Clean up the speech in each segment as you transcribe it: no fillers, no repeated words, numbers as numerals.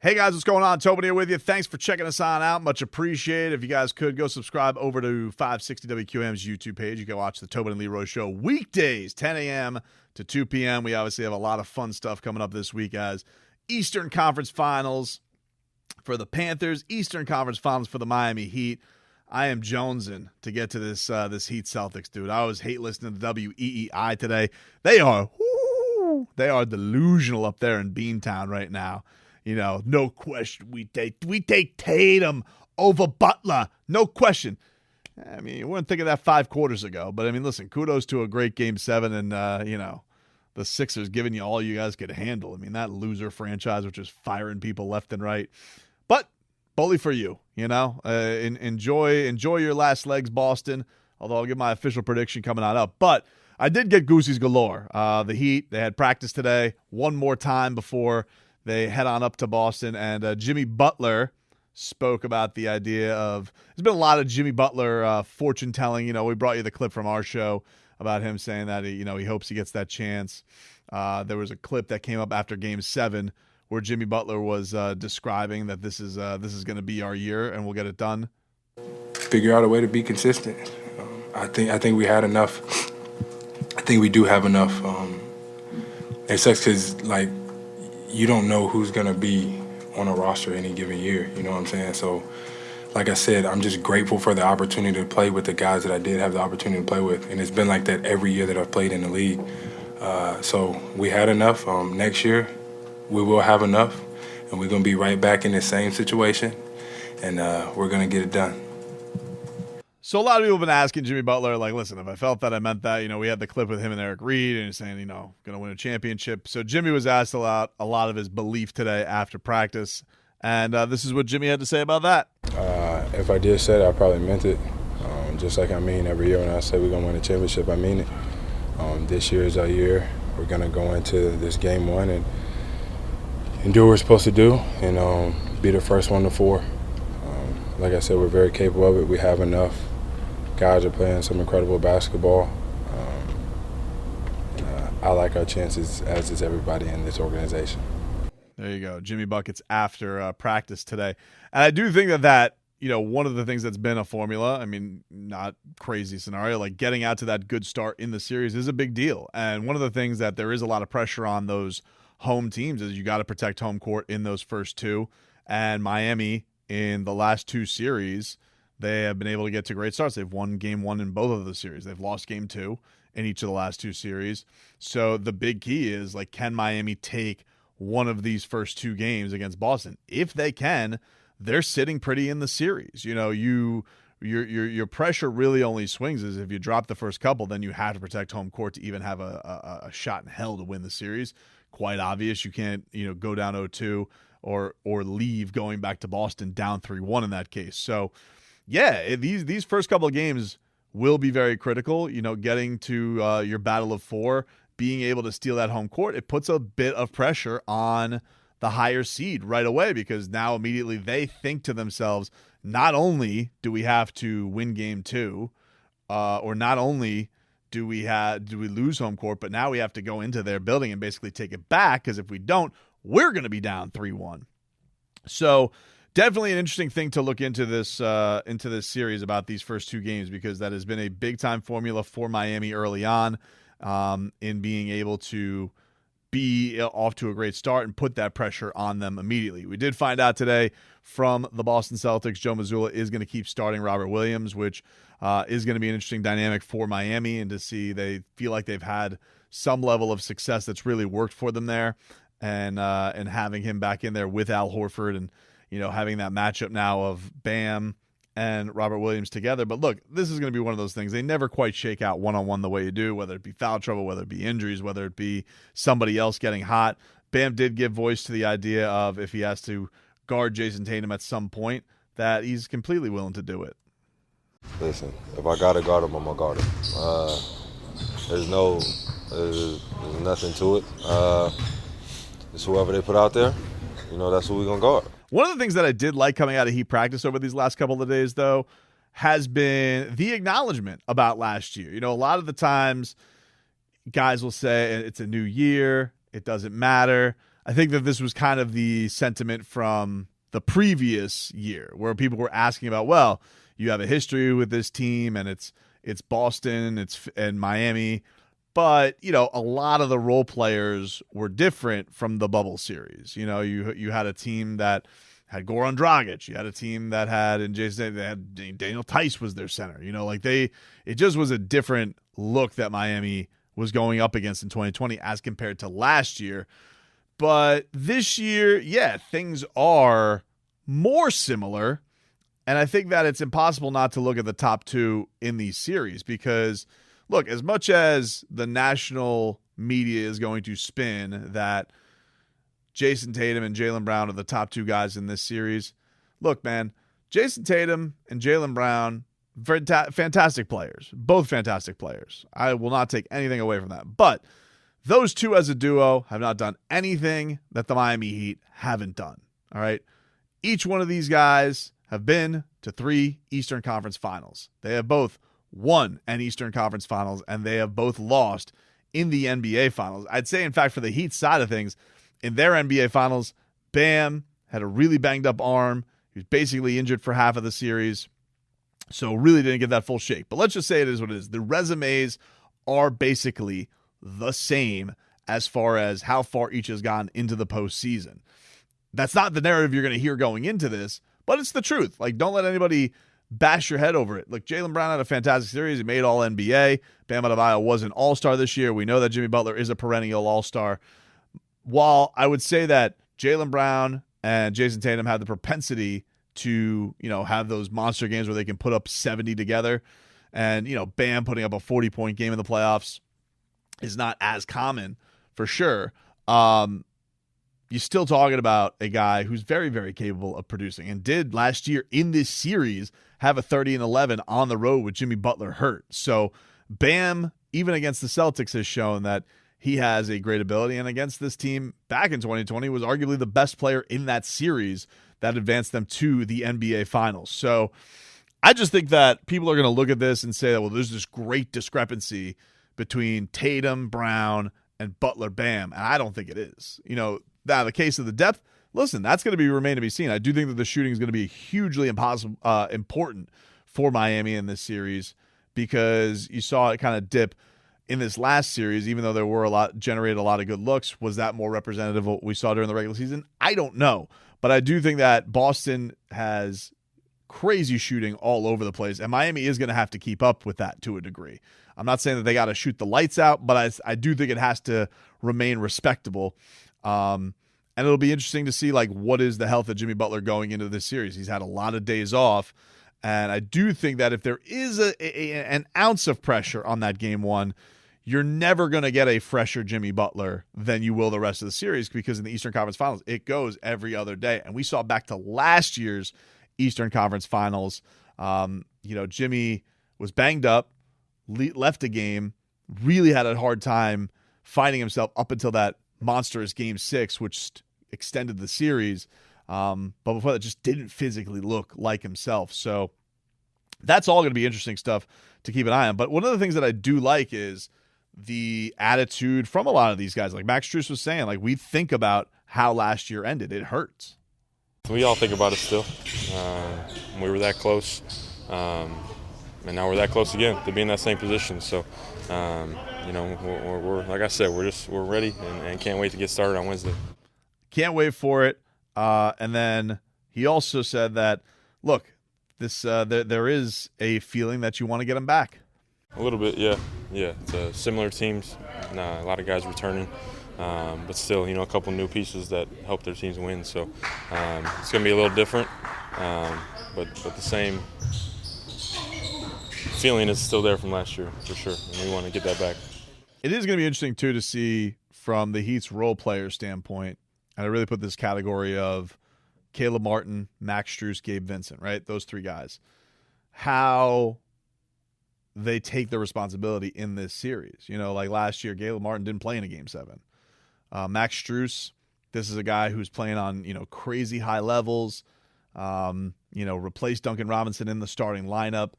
Hey guys, what's going on? Tobin here with you. Thanks for checking us on out. Much appreciated. If you guys could go subscribe over to 560 WQM's YouTube page. You can watch the Tobin and Leroy show weekdays, 10 a.m. to 2 p.m. We obviously have a lot of fun stuff coming up this week as Eastern Conference Finals for the Panthers, Eastern Conference Finals for the Miami Heat. I am jonesing to get to this Heat Celtics, dude. I always hate listening to WEEI today. They are delusional up there in Beantown right now. You know, no question, we take Tatum over Butler. No question. I mean, you weren't thinking that 5 quarters ago. But, I mean, listen, kudos to a great Game 7 and, the Sixers giving you all you guys could handle. I mean, that loser franchise, which is firing people left and right. But, bully for you, enjoy your last legs, Boston, although I'll give my official prediction coming on up. But I did get goosies galore. The Heat, they had practice today one more time before they head on up to Boston, and Jimmy Butler spoke about the idea of – there's been a lot of Jimmy Butler fortune-telling. We brought you the clip from our show about him saying that, he hopes he gets that chance. There was a clip that came up after Game 7 where Jimmy Butler was describing that this is going to be our year and we'll get it done. Figure out a way to be consistent. I think we had enough. I think we do have enough. It sucks because, you don't know who's going to be on a roster any given year, you know what I'm saying? So, like I said, I'm just grateful for the opportunity to play with the guys that I did have the opportunity to play with, and it's been like that every year that I've played in the league. So we had enough. Next year, we will have enough, and we're going to be right back in the same situation, and we're going to get it done. So a lot of people have been asking Jimmy Butler, listen, if I felt that I meant that, we had the clip with him and Eric Reed and he's saying, going to win a championship. So Jimmy was asked a lot of his belief today after practice. And this is what Jimmy had to say about that. If I did say it, I probably meant it. Just like I mean every year when I say we're going to win a championship, I mean it. This year is our year. We're going to go into this Game 1 and do what we're supposed to do and be the first one to 4. Like I said, we're very capable of it. We have enough. Guys are playing some incredible basketball. I like our chances, as does everybody in this organization. There you go. Jimmy Buckets after practice today. And I do think that one of the things that's been a formula, I mean, not crazy scenario, getting out to that good start in the series is a big deal. And one of the things that there is a lot of pressure on those home teams is you got to protect home court in those first 2. And Miami, in the last 2 series, they have been able to get to great starts. They've won Game 1 in both of the series. They've lost Game 2 in each of the last 2 series. So the big key is, can Miami take one of these first 2 games against Boston? If they can, they're sitting pretty in the series. Your pressure really only swings is if you drop the first couple, then you have to protect home court to even have a shot in hell to win the series. Quite obvious. You can't, go down 0-2 or leave going back to Boston down 3-1 in that case. So, yeah, these first couple of games will be very critical. Getting to your battle of 4, being able to steal that home court, it puts a bit of pressure on the higher seed right away because now immediately they think to themselves, not only do we have to win Game 2, or not only do we lose home court, but now we have to go into their building and basically take it back because if we don't, we're going to be down 3-1. So definitely an interesting thing to look into this series about these first 2 games because that has been a big-time formula for Miami early on in being able to be off to a great start and put that pressure on them immediately. We did find out today from the Boston Celtics, Joe Mazzulla is going to keep starting Robert Williams, which is going to be an interesting dynamic for Miami and to see they feel like they've had some level of success that's really worked for them there and having him back in there with Al Horford and having that matchup now of Bam and Robert Williams together. But look, this is going to be one of those things. They never quite shake out one-on-one the way you do, whether it be foul trouble, whether it be injuries, whether it be somebody else getting hot. Bam did give voice to the idea of if he has to guard Jason Tatum at some point, that he's completely willing to do it. Listen, if I got to guard him, I'm going to guard him. There's nothing to it. It's whoever they put out there, that's who we're going to guard. One of the things that I did like coming out of Heat practice over these last couple of days, though, has been the acknowledgement about last year. A lot of the times guys will say it's a new year, it doesn't matter. I think that this was kind of the sentiment from the previous year where people were asking about, well, you have a history with this team and it's Boston, and Miami, but a lot of the role players were different from the bubble series. You had a team that had Goran Dragic, you had a team that had, and Jason, they had Daniel Tice was their center. It just was a different look that Miami was going up against in 2020 as compared to last year. But this year, yeah, things are more similar. And I think that it's impossible not to look at the top two in these series because, look, as much as the national media is going to spin that Jason Tatum and Jaylen Brown are the top two guys in this series, look, man, Jason Tatum and Jaylen Brown, fantastic players, both fantastic players. I will not take anything away from that. But those two as a duo have not done anything that the Miami Heat haven't done. All right. Each one of these guys have been to 3 Eastern Conference Finals. They have both won an Eastern Conference Finals, and they have both lost in the NBA Finals. I'd say, in fact, for the Heat side of things, in their NBA Finals, Bam had a really banged up arm. He was basically injured for half of the series, so really didn't get that full shake. But let's just say it is what it is. The resumes are basically the same as far as how far each has gone into the postseason. That's not the narrative you're going to hear going into this, but it's the truth. Like, don't let anybody bash your head over it. Look, Jaylen Brown had a fantastic series. He made All-NBA. Bam Adebayo was an All-Star this year. We know that Jimmy Butler is a perennial All-Star. While I would say that Jaylen Brown and Jason Tatum have the propensity to, have those monster games where they can put up 70 together, and, Bam putting up a 40-point game in the playoffs is not as common for sure. You're still talking about a guy who's very, very capable of producing and did last year in this series have a 30-11 on the road with Jimmy Butler hurt. So Bam, even against the Celtics, has shown that he has a great ability. And against this team back in 2020 was arguably the best player in that series that advanced them to the NBA Finals. So I just think that people are going to look at this and say that, well, there's this great discrepancy between Tatum, Brown, and Butler, Bam. And I don't think it is. Now, the case of the depth, listen, that's going to remain to be seen. I do think that the shooting is going to be hugely important for Miami in this series because you saw it kind of dip in this last series, even though there were generated a lot of good looks. Was that more representative of what we saw during the regular season? I don't know. But I do think that Boston has crazy shooting all over the place, and Miami is going to have to keep up with that to a degree. I'm not saying that they got to shoot the lights out, but I do think it has to remain respectable. And it'll be interesting to see what is the health of Jimmy Butler going into this series. He's had a lot of days off, and I do think that if there is an ounce of pressure on that game one, you're never going to get a fresher Jimmy Butler than you will the rest of the series because in the Eastern Conference Finals, it goes every other day. And we saw back to last year's Eastern Conference Finals, Jimmy was banged up, left a game, really had a hard time finding himself up until that monstrous Game 6, which extended the series. But before that, just didn't physically look like himself. So that's all going to be interesting stuff to keep an eye on. But one of the things that I do like is the attitude from a lot of these guys. Like Max Strus was saying, we think about how last year ended. It hurts. We all think about it still. We were that close. And now we're that close again to be in that same position. So, we're like I said, we're ready and can't wait to get started on Wednesday. Can't wait for it. And then he also said that, look, this there is a feeling that you want to get him back. A little bit, yeah. It's similar teams. A lot of guys returning, but still, a couple new pieces that help their teams win. So it's going to be a little different, but the same feeling is still there from last year for sure, and we want to get that back. It is going to be interesting too to see from the Heat's role player standpoint, and I really put this category of Caleb Martin, Max Strus, Gabe Vincent, right? Those three guys, how they take the responsibility in this series. Like last year, Caleb Martin didn't play in a Game 7. Max Strus, this is a guy who's playing on crazy high levels. Replaced Duncan Robinson in the starting lineup,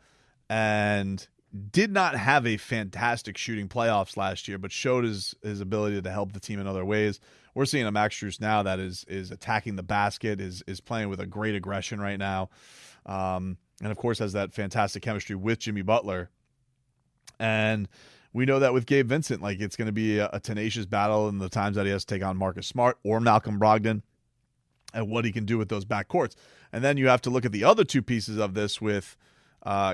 and did not have a fantastic shooting playoffs last year, but showed his ability to help the team in other ways. We're seeing a Max Strus now that is attacking the basket, is playing with a great aggression right now, and of course has that fantastic chemistry with Jimmy Butler. And we know that with Gabe Vincent, like it's going to be a tenacious battle in the times that he has to take on Marcus Smart or Malcolm Brogdon and what he can do with those backcourts. And then you have to look at the other two pieces of this with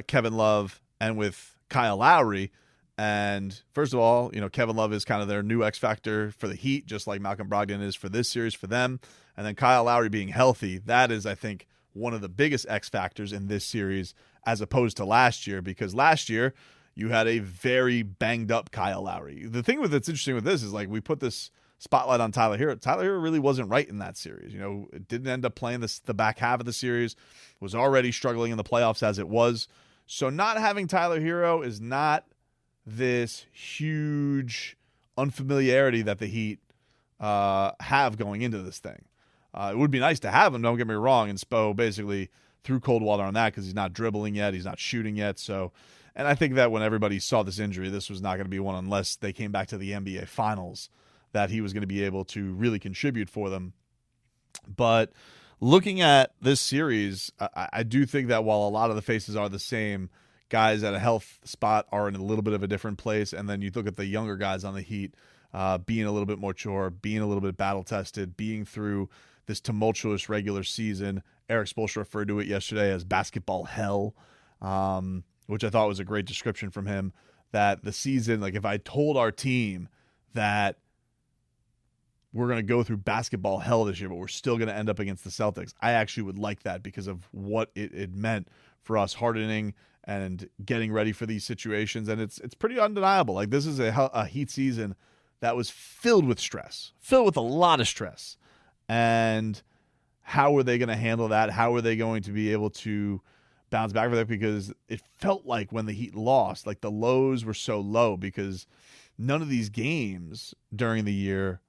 Kevin Love and with Kyle Lowry. And first of all, Kevin Love is kind of their new X factor for the Heat, just like Malcolm Brogdon is for this series for them. And then Kyle Lowry being healthy, that is, I think, one of the biggest X factors in this series as opposed to last year, because last year you had a very banged up Kyle Lowry. The thing that's interesting with this is like we put this spotlight on Tyler Hero. Tyler Hero really wasn't right in that series. It didn't end up playing the back half of the series, was already struggling in the playoffs as it was. So not having Tyler Hero is not this huge unfamiliarity that the Heat have going into this thing. It would be nice to have him, don't get me wrong, and Spo basically threw cold water on that because he's not dribbling yet, he's not shooting yet. So, and I think that when everybody saw this injury, this was not going to be one unless they came back to the NBA Finals that he was going to be able to really contribute for them. But looking at this series, I do think that while a lot of the faces are the same, guys at a health spot are in a little bit of a different place. And then you look at the younger guys on the Heat being a little bit more mature, being a little bit battle-tested, being through this tumultuous regular season. Eric Spoelstra referred to it yesterday as basketball hell, which I thought was a great description from him, that the season, like if I told our team that we're going to go through basketball hell this year, but we're still going to end up against the Celtics, I actually would like that because of what it meant for us hardening and getting ready for these situations. And it's pretty undeniable. Like this is a Heat season that was filled with stress, filled with a lot of stress. And how are they going to handle that? How are they going to be able to bounce back from that? Because it felt like when the Heat lost, like the lows were so low because none of these games during the year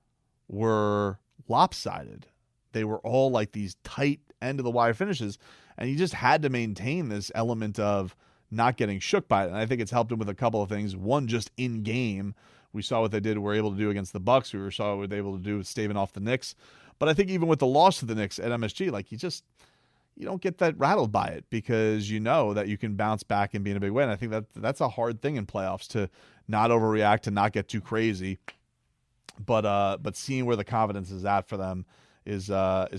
were lopsided. They were all like these tight end of the wire finishes, and you just had to maintain this element of not getting shook by it. And I think it's helped him with a couple of things. One, just in game, we saw what they were able to do against the Bucks. We saw what they were able to do with staving off the Knicks. But I think even with the loss to the Knicks at MSG, like you don't get that rattled by it because you know that you can bounce back and be in a big way. And I think that's a hard thing in playoffs, to not overreact, to not get too crazy. But seeing where the confidence is at for them is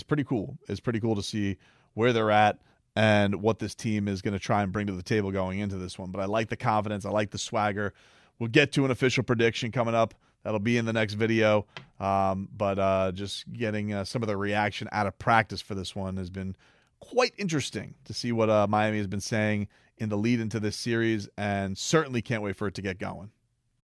pretty cool. It's pretty cool to see where they're at and what this team is going to try and bring to the table going into this one. But I like the confidence. I like the swagger. We'll get to an official prediction coming up. That'll be in the next video. But just getting some of the reaction out of practice for this one has been quite interesting to see what Miami has been saying in the lead into this series, and certainly can't wait for it to get going.